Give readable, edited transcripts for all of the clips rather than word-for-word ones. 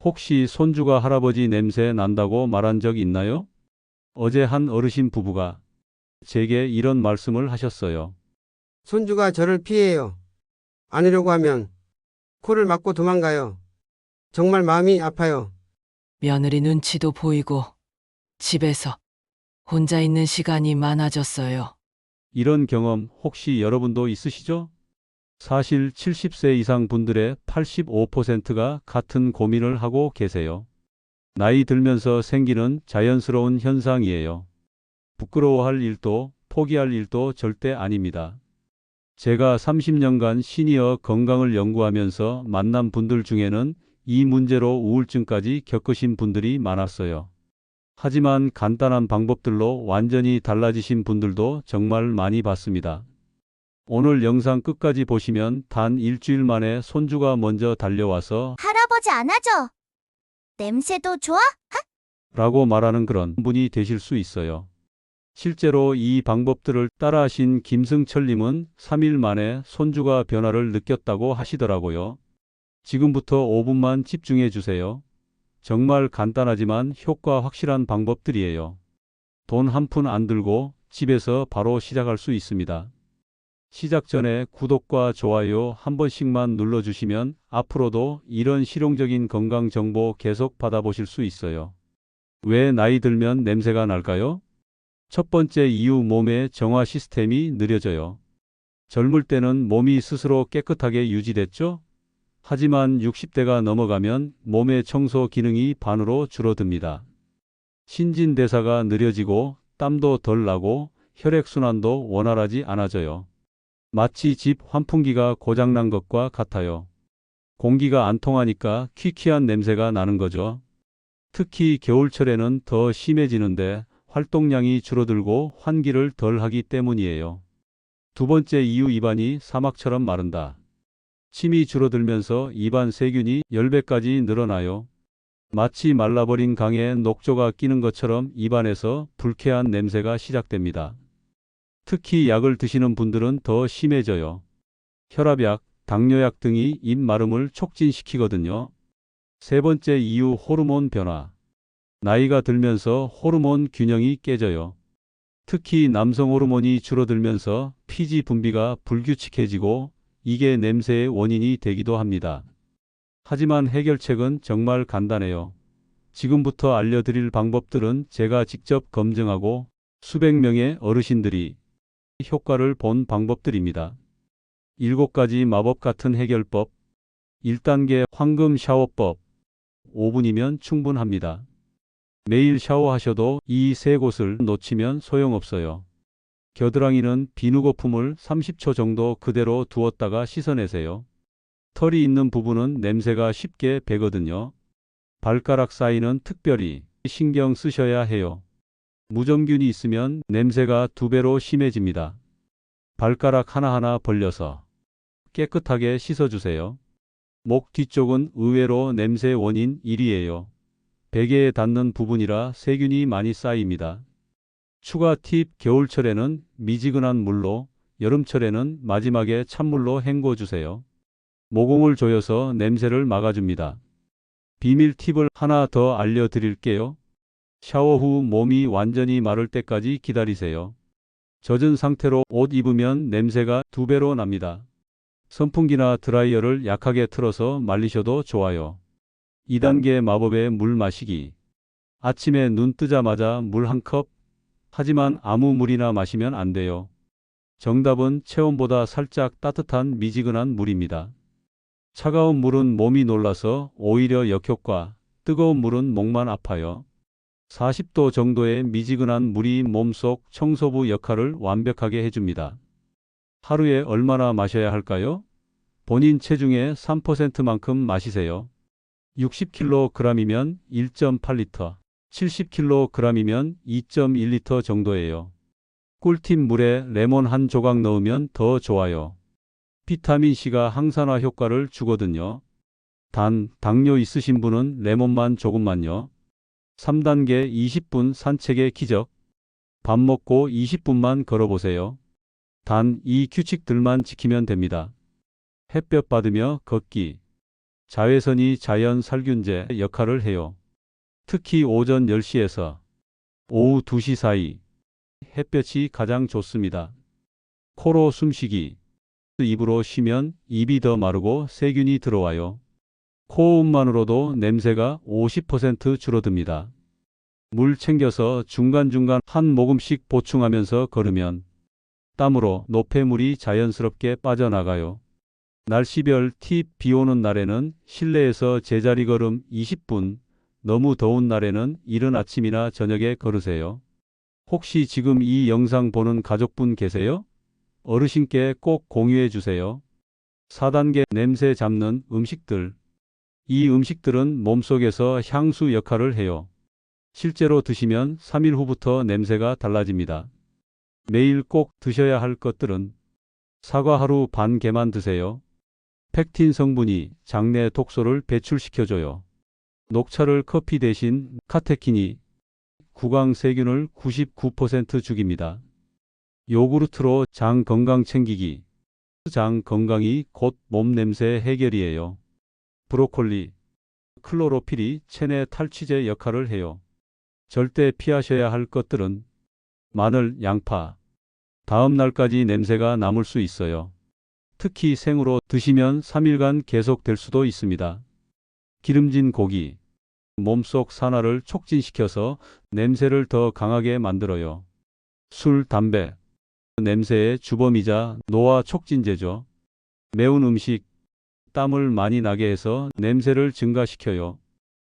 혹시 손주가 할아버지 냄새 난다고 말한 적 있나요? 어제 한 어르신 부부가 제게 이런 말씀을 하셨어요. 손주가 저를 피해요. 안으려고 하면 코를 막고 도망가요. 정말 마음이 아파요. 며느리 눈치도 보이고 집에서 혼자 있는 시간이 많아졌어요. 이런 경험 혹시 여러분도 있으시죠? 사실 70세 이상 분들의 85%가 같은 고민을 하고 계세요. 나이 들면서 생기는 자연스러운 현상이에요. 부끄러워할 일도 포기할 일도 절대 아닙니다. 제가 30년간 시니어 건강을 연구하면서 만난 분들 중에는 이 문제로 우울증까지 겪으신 분들이 많았어요. 하지만 간단한 방법들로 완전히 달라지신 분들도 정말 많이 봤습니다. 오늘 영상 끝까지 보시면 단 일주일 만에 손주가 먼저 달려와서 할아버지 안아줘. 냄새도 좋아? 라고 말하는 그런 분이 되실 수 있어요. 실제로 이 방법들을 따라하신 김승철님은 3일 만에 손주가 변화를 느꼈다고 하시더라고요. 지금부터 5분만 집중해 주세요. 정말 간단하지만 효과 확실한 방법들이에요. 돈 한 푼 안 들고 집에서 바로 시작할 수 있습니다. 시작 전에 구독과 좋아요 한 번씩만 눌러주시면 앞으로도 이런 실용적인 건강 정보 계속 받아보실 수 있어요. 왜 나이 들면 냄새가 날까요? 첫 번째 이유, 몸의 정화 시스템이 느려져요. 젊을 때는 몸이 스스로 깨끗하게 유지됐죠? 하지만 60대가 넘어가면 몸의 청소 기능이 반으로 줄어듭니다. 신진대사가 느려지고 땀도 덜 나고 혈액순환도 원활하지 않아져요. 마치 집 환풍기가 고장난 것과 같아요. 공기가 안 통하니까 퀴퀴한 냄새가 나는 거죠. 특히 겨울철에는 더 심해지는데 활동량이 줄어들고 환기를 덜 하기 때문이에요. 두 번째 이유, 입안이 사막처럼 마른다. 침이 줄어들면서 입안 세균이 10배까지 늘어나요. 마치 말라버린 강에 녹조가 끼는 것처럼 입안에서 불쾌한 냄새가 시작됩니다. 특히 약을 드시는 분들은 더 심해져요. 혈압약, 당뇨약 등이 입 마름을 촉진시키거든요. 세 번째 이유, 호르몬 변화. 나이가 들면서 호르몬 균형이 깨져요. 특히 남성 호르몬이 줄어들면서 피지 분비가 불규칙해지고 이게 냄새의 원인이 되기도 합니다. 하지만 해결책은 정말 간단해요. 지금부터 알려드릴 방법들은 제가 직접 검증하고 수백 명의 어르신들이 효과를 본 방법들입니다. 7가지 마법 같은 해결법. 1단계 황금 샤워법. 5분이면 충분합니다. 매일 샤워하셔도 이 세 곳을 놓치면 소용없어요. 겨드랑이는 비누 거품을 30초 정도 그대로 두었다가 씻어내세요. 털이 있는 부분은 냄새가 쉽게 배거든요. 발가락 사이는 특별히 신경 쓰셔야 해요. 무좀균이 있으면 냄새가 2배로 심해집니다. 발가락 하나하나 벌려서 깨끗하게 씻어주세요. 목 뒤쪽은 의외로 냄새 원인 1위예요. 베개에 닿는 부분이라 세균이 많이 쌓입니다. 추가 팁, 겨울철에는 미지근한 물로, 여름철에는 마지막에 찬물로 헹궈주세요. 모공을 조여서 냄새를 막아줍니다. 비밀 팁을 하나 더 알려드릴게요. 샤워 후 몸이 완전히 마를 때까지 기다리세요. 젖은 상태로 옷 입으면 냄새가 2배로 납니다. 선풍기나 드라이어를 약하게 틀어서 말리셔도 좋아요. 2단계 마법의 물 마시기. 아침에 눈 뜨자마자 물 한 컵. 하지만 아무 물이나 마시면 안 돼요. 정답은 체온보다 살짝 따뜻한 미지근한 물입니다. 차가운 물은 몸이 놀라서 오히려 역효과, 뜨거운 물은 목만 아파요. 40도 정도의 미지근한 물이 몸속 청소부 역할을 완벽하게 해줍니다. 하루에 얼마나 마셔야 할까요? 본인 체중의 3%만큼 마시세요. 60kg이면 1.8리터, 70kg이면 2.1리터 정도예요. 꿀팁, 물에 레몬 한 조각 넣으면 더 좋아요. 비타민C가 항산화 효과를 주거든요. 단, 당뇨 있으신 분은 레몬만 조금만요. 3단계 20분 산책의 기적. 밥 먹고 20분만 걸어보세요. 단 이 규칙들만 지키면 됩니다. 햇볕 받으며 걷기. 자외선이 자연 살균제 역할을 해요. 특히 오전 10시에서 오후 2시 사이 햇볕이 가장 좋습니다. 코로 숨쉬기. 입으로 쉬면 입이 더 마르고 세균이 들어와요. 코호흡만으로도 냄새가 50% 줄어듭니다. 물 챙겨서 중간중간 한 모금씩 보충하면서 걸으면 땀으로 노폐물이 자연스럽게 빠져나가요. 날씨별 팁. 비 오는 날에는 실내에서 제자리 걸음 20분, 너무 더운 날에는 이른 아침이나 저녁에 걸으세요. 혹시 지금 이 영상 보는 가족분 계세요? 어르신께 꼭 공유해 주세요. 4단계 냄새 잡는 음식들. 이 음식들은 몸속에서 향수 역할을 해요. 실제로 드시면 3일 후부터 냄새가 달라집니다. 매일 꼭 드셔야 할 것들은 사과 하루 반 개만 드세요. 펙틴 성분이 장내 독소를 배출시켜줘요. 녹차를 커피 대신 카테킨이 구강 세균을 99% 죽입니다. 요구르트로 장 건강 챙기기. 장 건강이 곧 몸 냄새 해결이에요. 브로콜리, 클로로필이 체내 탈취제 역할을 해요. 절대 피하셔야 할 것들은 마늘, 양파. 다음 날까지 냄새가 남을 수 있어요. 특히 생으로 드시면 3일간 계속될 수도 있습니다. 기름진 고기. 몸속 산화를 촉진시켜서 냄새를 더 강하게 만들어요. 술, 담배. 냄새의 주범이자 노화 촉진제죠. 매운 음식. 땀을 많이 나게 해서 냄새를 증가시켜요.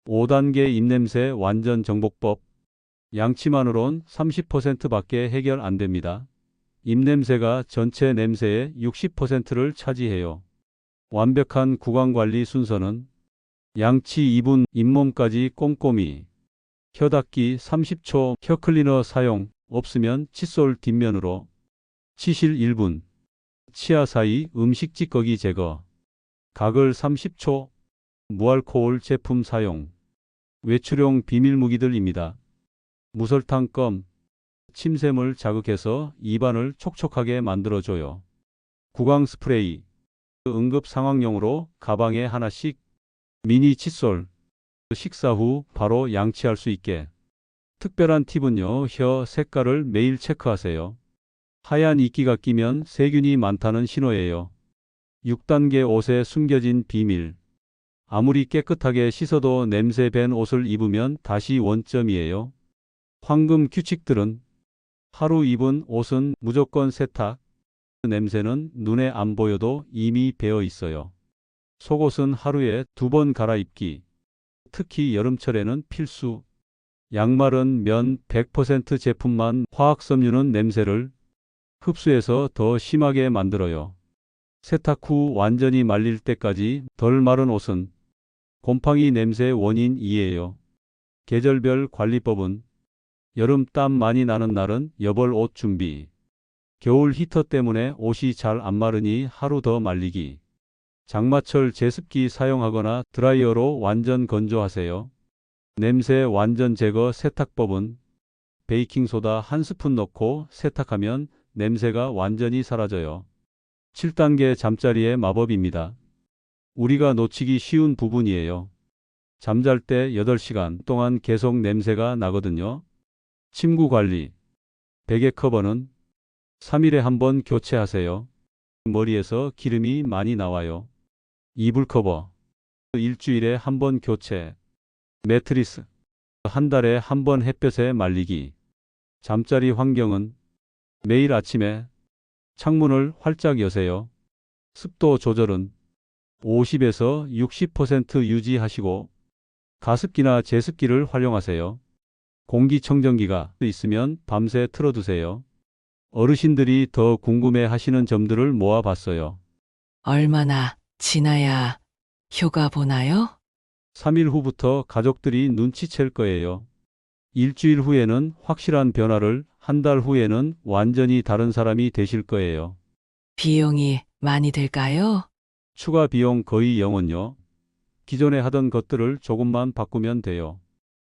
5단계 입냄새 완전 정복법. 양치만으론 30%밖에 해결 안 됩니다. 입냄새가 전체 냄새의 60%를 차지해요. 완벽한 구강관리 순서는 양치 2분, 잇몸까지 꼼꼼히. 혀 닦기 30초, 혀 클리너 사용, 없으면 칫솔 뒷면으로. 치실 1분. 치아 사이 음식 찌꺼기 제거. 가글 30초. 무알코올 제품 사용. 외출용 비밀 무기들입니다. 무설탕 껌. 침샘을 자극해서 입안을 촉촉하게 만들어줘요. 구강 스프레이. 응급 상황용으로 가방에 하나씩. 미니 칫솔. 식사 후 바로 양치할 수 있게. 특별한 팁은요, 혀 색깔을 매일 체크하세요. 하얀 이끼가 끼면 세균이 많다는 신호예요. 6단계 옷에 숨겨진 비밀. 아무리 깨끗하게 씻어도 냄새 밴 옷을 입으면 다시 원점이에요. 황금 규칙들은 하루 입은 옷은 무조건 세탁. 냄새는 눈에 안 보여도 이미 배어 있어요. 속옷은 하루에 2번 갈아입기. 특히 여름철에는 필수. 양말은 면 100% 제품만. 화학섬유는 냄새를 흡수해서 더 심하게 만들어요. 세탁 후 완전히 말릴 때까지 덜 마른 옷은 곰팡이 냄새 원인이에요. 계절별 관리법은 여름 땀 많이 나는 날은 여벌 옷 준비. 겨울 히터 때문에 옷이 잘 안 마르니 하루 더 말리기. 장마철 제습기 사용하거나 드라이어로 완전 건조하세요. 냄새 완전 제거 세탁법은 베이킹소다 1스푼 넣고 세탁하면 냄새가 완전히 사라져요. 7단계 잠자리의 마법입니다. 우리가 놓치기 쉬운 부분이에요. 잠잘 때 8시간 동안 계속 냄새가 나거든요. 침구 관리. 베개 커버는 3일에 한 번 교체하세요. 머리에서 기름이 많이 나와요. 이불 커버. 일주일에 한 번 교체. 매트리스. 한 달에 한 번 햇볕에 말리기. 잠자리 환경은 매일 아침에 창문을 활짝 여세요. 습도 조절은 50에서 60% 유지하시고 가습기나 제습기를 활용하세요. 공기청정기가 있으면 밤새 틀어두세요. 어르신들이 더 궁금해 하시는 점들을 모아봤어요. 얼마나 지나야 효과 보나요? 3일 후부터 가족들이 눈치챌 거예요. 일주일 후에는 확실한 변화를, 한 달 후에는 완전히 다른 사람이 되실 거예요. 비용이 많이 들까요? 추가 비용 거의 0원요. 기존에 하던 것들을 조금만 바꾸면 돼요.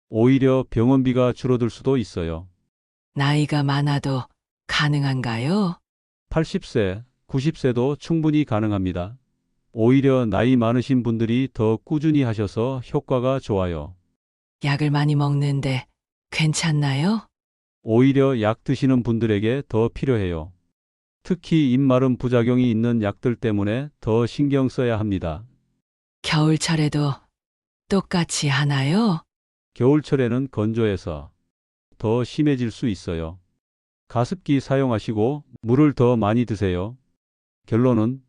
오히려 병원비가 줄어들 수도 있어요. 나이가 많아도 가능한가요? 80세, 90세도 충분히 가능합니다. 오히려 나이 많으신 분들이 더 꾸준히 하셔서 효과가 좋아요. 약을 많이 먹는데 괜찮나요? 오히려 약 드시는 분들에게 더 필요해요. 특히 입마름 부작용이 있는 약들 때문에 더 신경 써야 합니다. 겨울철에도 똑같이 하나요? 겨울철에는 건조해서 더 심해질 수 있어요. 가습기 사용하시고 물을 더 많이 드세요. 결론은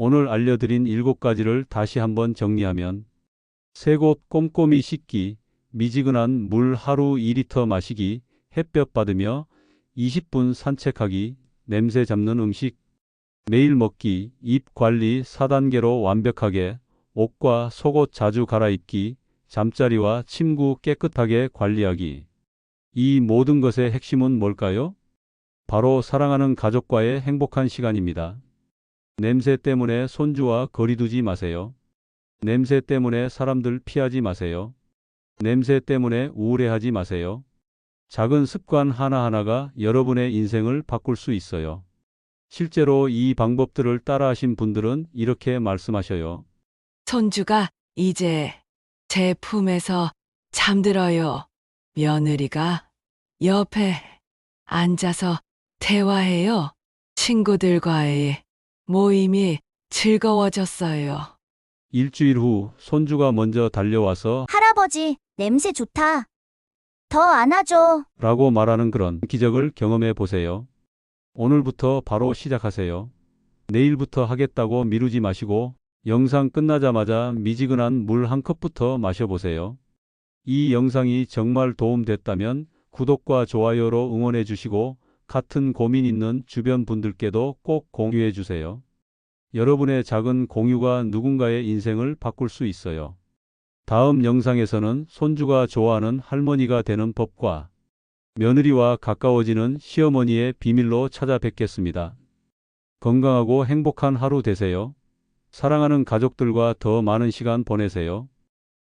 오늘 알려드린 7가지를 다시 한번 정리하면 새 곳 꼼꼼히 씻기, 미지근한 물 하루 2리터 마시기, 햇볕 받으며 20분 산책하기, 냄새 잡는 음식 매일 먹기, 입 관리 4단계로 완벽하게, 옷과 속옷 자주 갈아입기, 잠자리와 침구 깨끗하게 관리하기. 이 모든 것의 핵심은 뭘까요? 바로 사랑하는 가족과의 행복한 시간입니다. 냄새 때문에 손주와 거리 두지 마세요. 냄새 때문에 사람들 피하지 마세요. 냄새 때문에 우울해하지 마세요. 작은 습관 하나하나가 여러분의 인생을 바꿀 수 있어요. 실제로 이 방법들을 따라하신 분들은 이렇게 말씀하셔요. 손주가 이제 제 품에서 잠들어요. 며느리가 옆에 앉아서 대화해요. 친구들과의 모임이 즐거워졌어요. 일주일 후 손주가 먼저 달려와서 할아버지, 냄새 좋다. 더 안아줘. 라고 말하는 그런 기적을 경험해 보세요. 오늘부터 바로 시작하세요. 내일부터 하겠다고 미루지 마시고 영상 끝나자마자 미지근한 물 한 컵부터 마셔보세요. 이 영상이 정말 도움됐다면 구독과 좋아요로 응원해 주시고 같은 고민 있는 주변 분들께도 꼭 공유해 주세요. 여러분의 작은 공유가 누군가의 인생을 바꿀 수 있어요. 다음 영상에서는 손주가 좋아하는 할머니가 되는 법과 며느리와 가까워지는 시어머니의 비밀로 찾아뵙겠습니다. 건강하고 행복한 하루 되세요. 사랑하는 가족들과 더 많은 시간 보내세요.